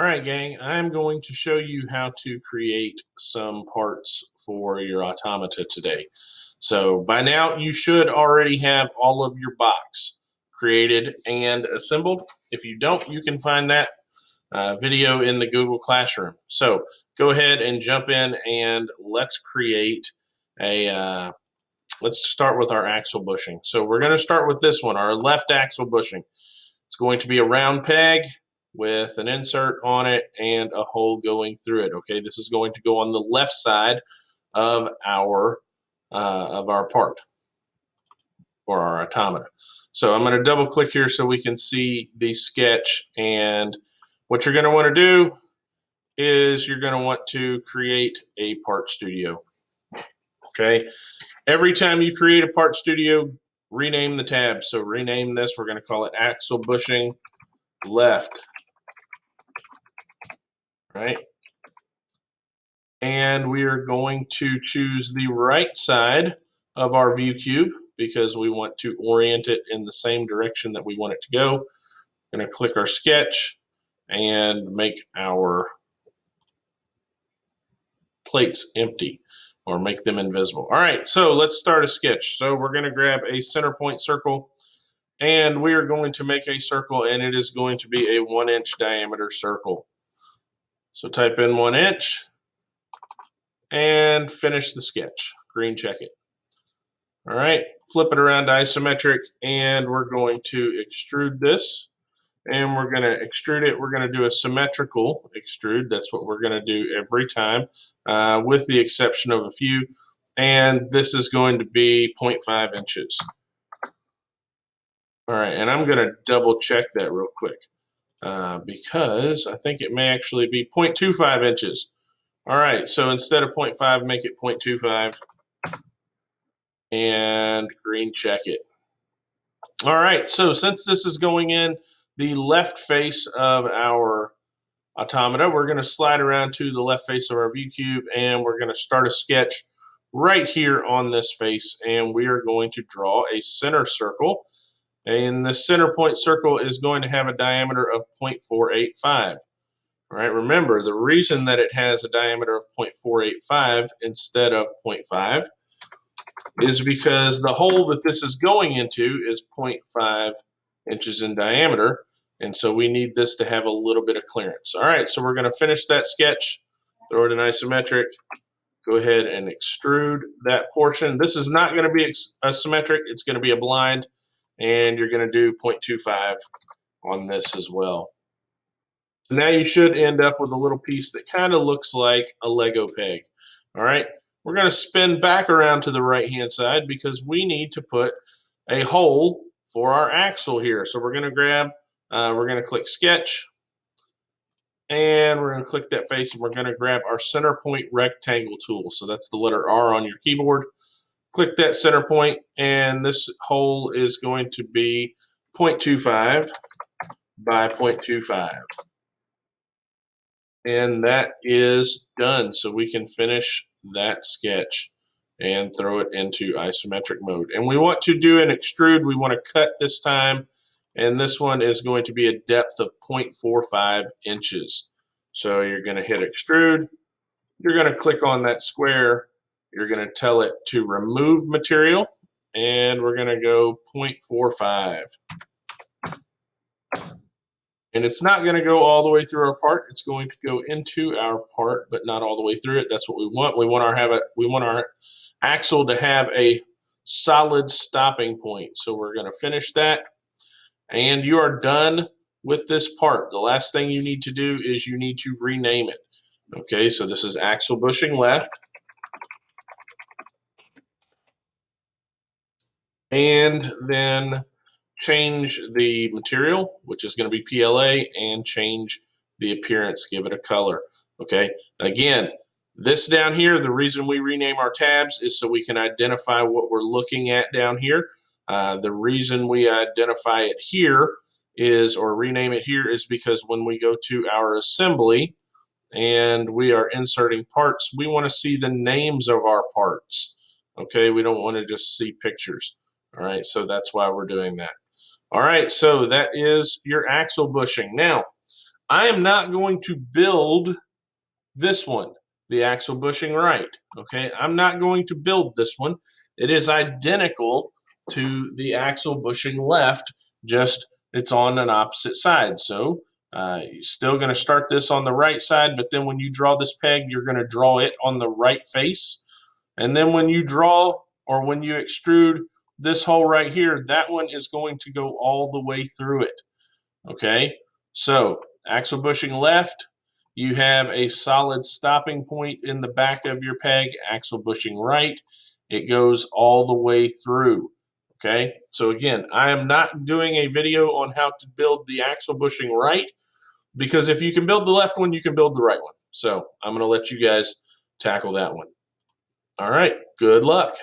All right, gang, I'm going to show you how to create some parts for your automata today. So by now you should already have all of your box created and assembled. If you don't, you can find that video in the Google Classroom. So go ahead and jump in and let's create let's start with our axle bushing. So we're going to start with this one, our left axle bushing. It's going to be a round peg with an insert on it and a hole going through it. Okay, this is going to go on the left side of our part or our automata. So I'm going to double click here so we can see the sketch. And what you're going to want to do is you're going to want to create a part studio. Okay, every time you create a part studio, rename the tab. So rename this, we're going to call it axle bushing left. Right? And we are going to choose the right side of our view cube because we want to orient it in the same direction that we want it to go. I'm going to click our sketch and make our plates empty or make them invisible. All right, so let's start a sketch. So we're going to grab a center point circle and we are going to make a circle, and it is going to be a 1-inch diameter circle. So type in 1 inch and finish the sketch. Green check it. All right, flip it around to isometric, and we're going to extrude this. And we're going to extrude it. We're going to do a symmetrical extrude. That's what we're going to do every time, with the exception of a few. And this is going to be 0.5 inches. All right, and I'm going to double check that real quick because I think it may actually be 0.25 inches. All right, so instead of 0.5, make it 0.25 and green check it. All right, so since this is going in the left face of our automata, we're going to slide around to the left face of our view cube, and we're going to start a sketch right here on this face, and we are going to draw a center circle. And the center point circle is going to have a diameter of 0.485. All right, remember, the reason that it has a diameter of 0.485 instead of 0.5 is because the hole that this is going into is 0.5 inches in diameter, and so we need this to have a little bit of clearance. All right, so we're going to finish that sketch, throw it in isometric, go ahead and extrude that portion. This is not going to be a symmetric, it's going to be a blind, and you're going to do 0.25 on this as well. So now you should end up with a little piece that kind of looks like a Lego peg. All right, we're going to spin back around to the right-hand side because we need to put a hole for our axle here. So we're going to grab, we're going to click sketch, and we're going to click that face, and we're going to grab our center point rectangle tool. So that's the letter R on your keyboard. Click that center point, and this hole is going to be 0.25 by 0.25. And that is done. So we can finish that sketch and throw it into isometric mode. And we want to do an extrude. We want to cut this time. And this one is going to be a depth of 0.45 inches. So you're going to hit extrude. You're going to click on that square. You're going to tell it to remove material. And we're going to go 0.45. And it's not going to go all the way through our part. It's going to go into our part, but not all the way through it. That's what we want. We want our axle to have a solid stopping point. So we're going to finish that. And you are done with this part. The last thing you need to do is you need to rename it. Okay, so this is axle bushing left. And then change the material, which is going to be PLA, and change the appearance, give it a color. Okay, again, this down here, the reason we rename our tabs is so we can identify what we're looking at down here. The reason we identify it here is, or rename it here, is because when we go to our assembly and we are inserting parts, we want to see the names of our parts. Okay, we don't want to just see pictures. All right, so that's why we're doing that. All right, so that is your axle bushing. Now, I am not going to build this one, the axle bushing right. Okay, I'm not going to build this one. It is identical to the axle bushing left, just it's on an opposite side. So you're still going to start this on the right side, but then when you draw this peg, you're going to draw it on the right face. And then when you draw or when you extrude this hole right here, that one is going to go all the way through it. Okay, so axle bushing left, you have a solid stopping point in the back of your peg. Axle bushing right, it goes all the way through. Okay, so again, I am not doing a video on how to build the axle bushing right, because if you can build the left one, you can build the right one. So I'm going to let you guys tackle that one. All right, good luck.